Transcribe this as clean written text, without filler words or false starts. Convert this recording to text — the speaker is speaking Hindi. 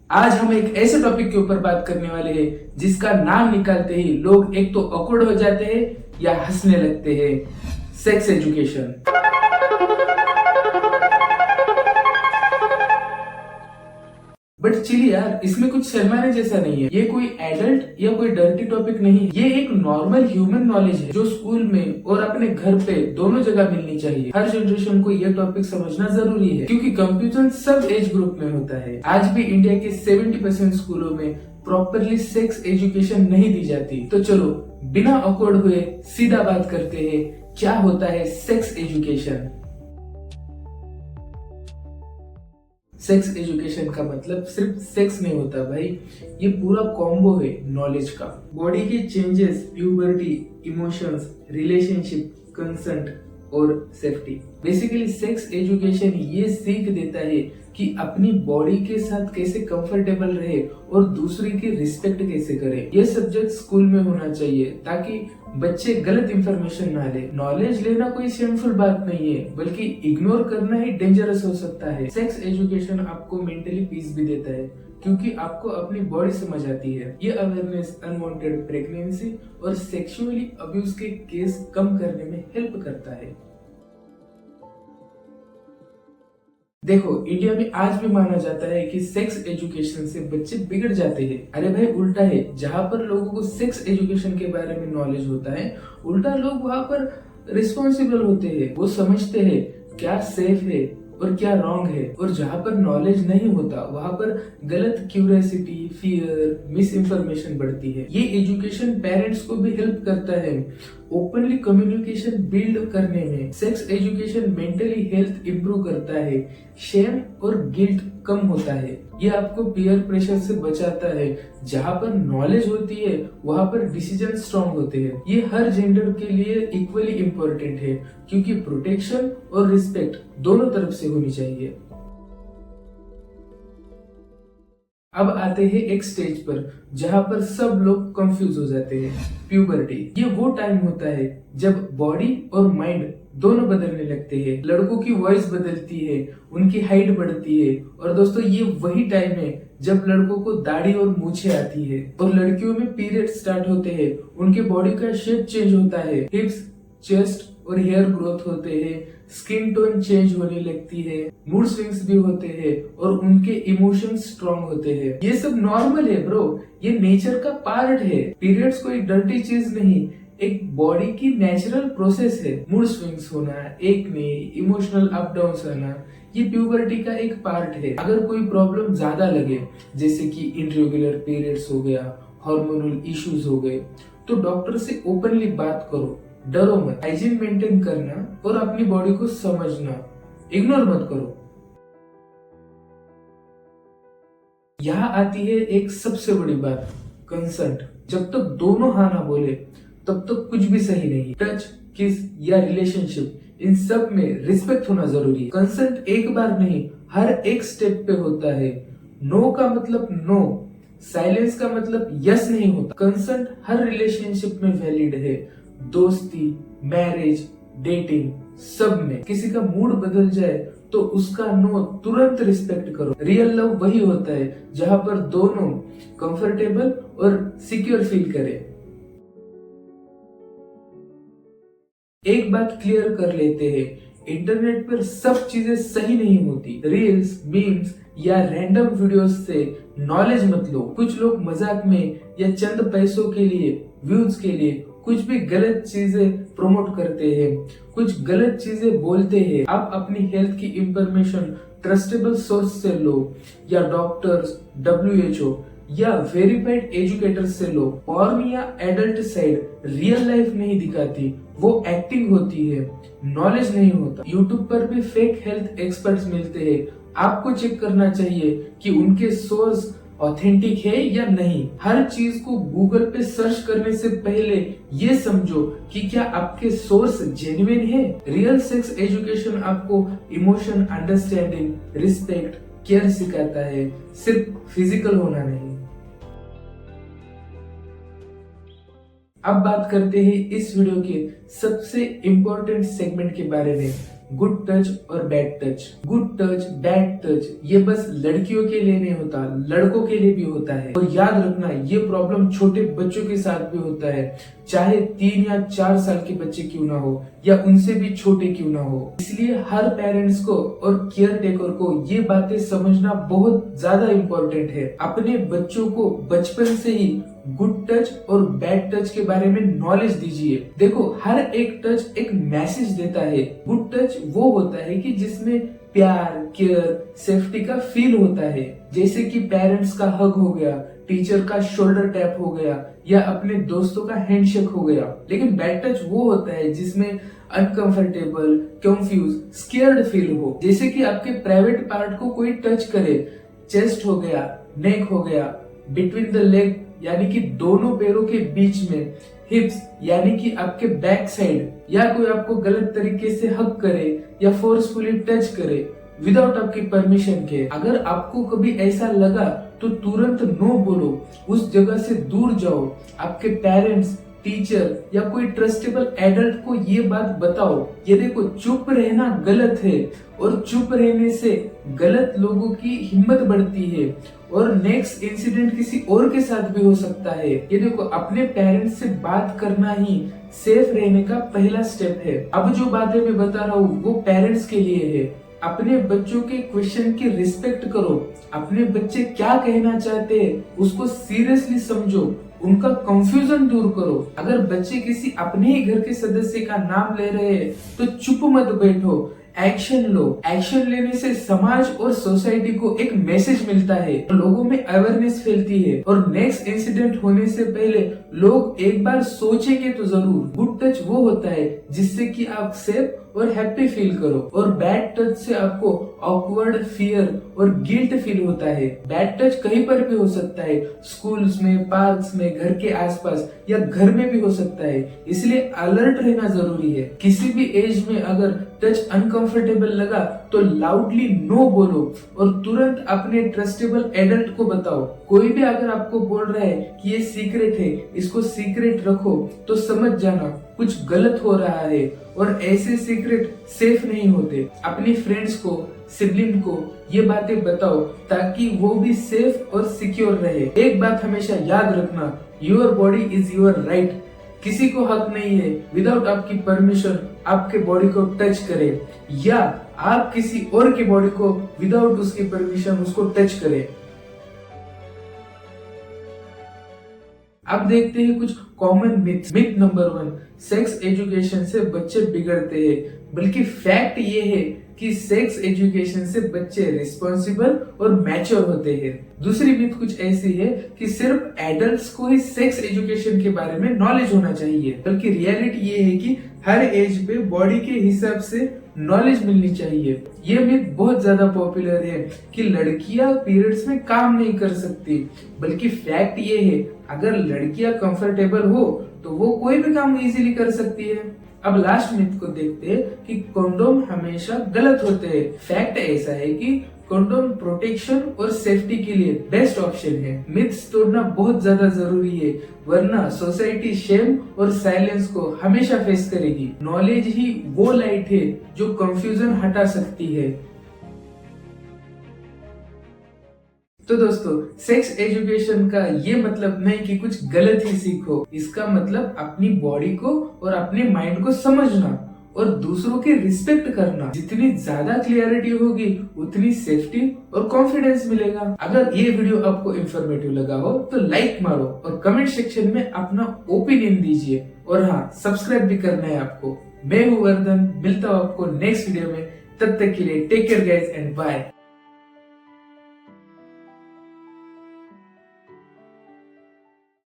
आज हम एक ऐसे टॉपिक के ऊपर बात करने वाले हैं जिसका नाम निकालते ही लोग एक तो ऑकवर्ड हो जाते हैं या हंसने लगते हैं। Sex education. बट चिल यार, इसमें कुछ शर्माने जैसा नहीं है। ये कोई एडल्ट या कोई डर्टी टॉपिक नहीं है। ये एक नॉर्मल ह्यूमन नॉलेज है जो स्कूल में और अपने घर पे दोनों जगह मिलनी चाहिए। हर जनरेशन को ये टॉपिक समझना जरूरी है क्योंकि कंफ्यूजन सब एज ग्रुप में होता है। आज भी इंडिया के 70% स्कूलों में प्रॉपरली सेक्स एजुकेशन नहीं दी जाती। तो चलो बिना ऑकवर्ड हुए सीधा बात करते हैं, क्या होता है सेक्स एजुकेशन। सेक्स एजुकेशन का मतलब सिर्फ सेक्स नहीं होता भाई, ये पूरा कॉम्बो है नॉलेज का। बॉडी के changes, puberty, emotions, relationship, consent और सेफ्टी। बेसिकली सेक्स एजुकेशन ये सीख देता है कि अपनी बॉडी के साथ कैसे कंफर्टेबल रहे और दूसरे की रिस्पेक्ट कैसे करे। ये सब्जेक्ट स्कूल में होना चाहिए ताकि बच्चे गलत इंफॉर्मेशन ना ले। नॉलेज लेना कोई शेमफुल बात नहीं है, बल्कि इग्नोर करना ही डेंजरस हो सकता है। सेक्स एजुकेशन आपको मेंटली पीस भी देता है क्योंकि आपको अपनी बॉडी समझ आती है। ये अवेयरनेस अनवांटेड प्रेगनेंसी और सेक्सुअली अब्यूज के केस कम करने में हेल्प करता है। देखो, इंडिया में आज भी माना जाता है कि सेक्स एजुकेशन से बच्चे बिगड़ जाते हैं। अरे भाई उल्टा है, जहाँ पर लोगों को सेक्स एजुकेशन के बारे में नॉलेज होता है, उल्टा लोग वहाँ पर रिस्पॉन्सिबल होते हैं। वो समझते हैं क्या सेफ है और क्या रॉन्ग है। और जहाँ पर नॉलेज नहीं होता वहाँ पर गलत क्यूरियोसिटी, फियर, मिस इन्फॉर्मेशन बढ़ती है। ये एजुकेशन पेरेंट्स को भी हेल्प करता है ओपनली कम्युनिकेशन बिल्ड करने में। Sex education mentally health improve करता है, शेम और गिल्ट कम होता है। ये आपको पीयर प्रेशर से बचाता है। जहाँ पर नॉलेज होती है वहाँ पर डिसीजन स्ट्रॉन्ग होते हैं। ये हर जेंडर के लिए इक्वली इम्पोर्टेंट है क्योंकि प्रोटेक्शन और रिस्पेक्ट दोनों तरफ से होनी चाहिए। अब आते हैं एक स्टेज पर जहाँ पर सब लोग कंफ्यूज हो जाते हैं, प्यूबर्टी। ये वो टाइम होता है जब बॉडी और माइंड दोनों बदलने लगते हैं। लड़कों की वॉइस बदलती है, उनकी हाइट बढ़ती है। और दोस्तों ये वही टाइम है जब लड़कों को दाढ़ी और मूछें आती है और लड़कियों में पीरियड स्टार्ट होते हैं। उनके बॉडी का शेप चेंज होता है, हिप्स, चेस्ट और हेयर ग्रोथ होते हैं, स्किन टोन चेंज होने लगती है, मूड स्विंग्स भी होते हैं और उनके इमोशंस स्ट्रॉन्ग होते हैं। ये सब नॉर्मल है ब्रो, ये नेचर का पार्ट है। पीरियड्स कोई डर्टी चीज नहीं, एक बॉडी की नेचुरल प्रोसेस है। मूड स्विंग्स होना, एकने, इमोशनल अप डाउन आना, ये प्यूबर्टी का एक पार्ट है। अगर कोई प्रॉब्लम ज्यादा लगे, जैसे कि इरेगुलर पीरियड्स हो गया, हार्मोनल इश्यूज हो गए, तो डॉक्टर से ओपनली बात करो, डरो मत। हाइजीन मेंटेन करना और अपनी बॉडी को समझना, इग्नोर मत करो। यहाँ आती है एक सबसे बड़ी बात, कंसेंट। जब तक दोनों हाँ ना बोले तब तक कुछ भी सही नहीं। टच, किस या रिलेशनशिप, इन सब में रिस्पेक्ट होना जरूरी है। कंसेंट एक बार नहीं, हर एक स्टेप पे होता है। नो का मतलब नो, साइलेंस का मतलब यस नहीं होता। कंसेंट हर रिलेशनशिप में वैलिड है, दोस्ती, मैरिज, डेटिंग, सब में। किसी का मूड बदल जाए तो उसका नो तुरंत रिस्पेक्ट करो। रियल लव वही होता है जहां पर दोनों कंफर्टेबल और सिक्योर फील करें। एक बात क्लियर कर लेते हैं, इंटरनेट पर सब चीजें सही नहीं होती। रील्स, मीम्स या रैंडम वीडियोस से नॉलेज मत लो। कुछ लोग मजाक में या चंद पैसों के लिए, व्यूज के लिए कुछ भी गलत चीजें प्रमोट करते हैं, कुछ गलत चीजें बोलते हैं। आप अपनी हेल्थ की इंफॉर्मेशन ट्रस्टेबल सोर्स से लो, या डॉक्टर्स, WHO या वेरीफाइड एजुकेटर्स से लो। पॉर्न या एडल्ट साइड रियल लाइफ नहीं दिखाती, वो एक्टिंग होती है, नॉलेज नहीं होता। यूट्यूब पर भी फेक हेल्थ एक्सपर्ट्स मिलते हैं। आपको चेक करना चाहिए कि उनके सोर्स ऑथेंटिक है या नहीं। हर चीज को गूगल पे सर्च करने से पहले ये समझो कि क्या आपके सोर्स जेन्युइन है। रियल सेक्स एजुकेशन आपको इमोशन, अंडरस्टैंडिंग, रिस्पेक्ट, केयर सिखाता है, सिर्फ फिजिकल होना नहीं। अब बात करते हैं इस वीडियो के सबसे इम्पोर्टेंट सेगमेंट के बारे में, गुड टच और bad touch. Good touch, bad touch ये बस लड़कियों के लिए नहीं होता, लड़कों के लिए भी होता है। और याद रखना ये प्रॉब्लम छोटे बच्चों के साथ भी होता है, चाहे 3 या 4 साल के बच्चे क्यों ना हो या उनसे भी छोटे क्यों ना हो। इसलिए हर पेरेंट्स को और केयर टेकर को ये बातें समझना बहुत ज्यादा इम्पोर्टेंट है। अपने बच्चों को बचपन से ही गुड टच और बैड टच के बारे में नॉलेज दीजिए। देखो हर एक टच एक मैसेज देता है। गुड टच वो होता है कि जिसमें प्यार, केयर, सेफ्टी का फील होता है, जैसे कि पेरेंट्स का हग हो गया, टीचर का शोल्डर टैप हो गया या अपने दोस्तों का हैंडशेक हो गया। लेकिन बैड टच वो होता है जिसमें अनकंफर्टेबल, कंफ्यूज, स्केयर्ड फील हो, जैसे कि आपके प्राइवेट पार्ट को कोई टच करे, चेस्ट हो गया, नेक हो गया, बिटवीन द लेग यानी कि दोनों पैरों के बीच में, हिप्स यानी कि आपके बैक साइड, या कोई आपको गलत तरीके से हक करे या फोर्सफुली टच करे विदाउट आपकी परमिशन के। अगर आपको कभी ऐसा लगा तो तुरंत नो बोलो, उस जगह से दूर जाओ। आपके पेरेंट्स, टीचर या कोई ट्रस्टेबल एडल्ट को ये बात बताओ। ये देखो चुप रहना गलत है और चुप रहने से गलत लोगों की हिम्मत बढ़ती है और नेक्स्ट इंसिडेंट किसी और के साथ भी हो सकता है। ये देखो अपने पेरेंट्स से बात करना ही सेफ रहने का पहला स्टेप है। अब जो बातें मैं बता रहा हूँ वो पेरेंट्स के लिए है। अपने बच्चों के क्वेश्चन की रिस्पेक्ट करो। अपने बच्चे क्या कहना चाहते हैं उसको सीरियसली समझो, उनका कंफ्यूजन दूर करो। अगर बच्चे किसी अपने ही घर के सदस्य का नाम ले रहे हैं तो चुप मत बैठो, एक्शन लो। एक्शन लेने से समाज और सोसाइटी को एक मैसेज मिलता है, लोगों में अवेयरनेस फैलती है और नेक्स्ट इंसिडेंट होने से पहले लोग एक बार सोचेंगे तो जरूर। गुड टच वो होता है जिससे कि आप सेफ और हैप्पी फील करो, और बैड टच से आपको ऑकवर्ड, फियर और गिल्ट फील होता है। बैड टच कहीं पर भी हो सकता है, स्कूल्स में, पार्क्स में, घर के आसपास या घर में भी हो सकता है, इसलिए अलर्ट रहना जरूरी है। किसी भी एज में अगर टच अनकंफर्टेबल लगा तो लाउडली नो बोलो और तुरंत अपने ट्रस्टेबल एडल्ट को बताओ। कोई भी अगर आपको बोल रहा है कि ये सीक्रेट है, इसको सीक्रेट रखो, तो समझ जाना कुछ गलत हो रहा है और ऐसे सीक्रेट सेफ नहीं होते। अपनी फ्रेंड्स को, सिबलिंग को ये बातें बताओ ताकि वो भी सेफ और सिक्योर रहे। एक बात हमेशा याद रखना, your body is your right. किसी को हक नहीं है विदाउट आपकी परमिशन आपके बॉडी को टच करे, या आप किसी और की बॉडी को विदाउट उसकी परमिशन उसको टच करे। अब देखते हैं कुछ common myth. Myth number 1, sex education से बच्चे बिगड़ते हैं। बल्कि फैक्ट ये है कि सेक्स एजुकेशन से बच्चे रिस्पॉन्सिबल और मैच्योर होते हैं। दूसरी मिथ कुछ ऐसी है कि सिर्फ एडल्ट्स को ही सेक्स एजुकेशन के बारे में नॉलेज होना चाहिए, बल्कि रियलिटी ये है कि हर एज पे बॉडी के हिसाब से नॉलेज मिलनी चाहिए। ये मिथ बहुत ज्यादा पॉपुलर है कि लड़कियां पीरियड्स में काम नहीं कर सकती, बल्कि फैक्ट ये है अगर लड़कियां कंफर्टेबल हो तो वो कोई भी काम इजीली कर सकती है। अब लास्ट मिथ को देखते हैं कि कंडोम हमेशा गलत होते हैं। फैक्ट ऐसा है कि कंडोम प्रोटेक्शन और सेफ्टी के लिए बेस्ट ऑप्शन है। मिथ्स तोड़ना बहुत ज्यादा जरूरी है, वरना सोसाइटी शेम और साइलेंस को हमेशा फेस करेगी। नॉलेज ही वो लाइट है जो कंफ्यूजन हटा सकती है। तो दोस्तों, सेक्स एजुकेशन का ये मतलब नहीं कि कुछ गलत ही सीखो। इसका मतलब अपनी बॉडी को और अपने माइंड को समझना और दूसरों की रिस्पेक्ट करना। जितनी ज्यादा क्लियरिटी होगी उतनी सेफ्टी और कॉन्फिडेंस मिलेगा। अगर ये वीडियो आपको इंफॉर्मेटिव लगा हो तो लाइक मारो और कमेंट सेक्शन में अपना ओपिनियन दीजिए। और हाँ, सब्सक्राइब भी करना है आपको। मैं हूँ वर्धन, मिलता हूँ आपको नेक्स्ट वीडियो में। तब तक के लिए take care guys and bye.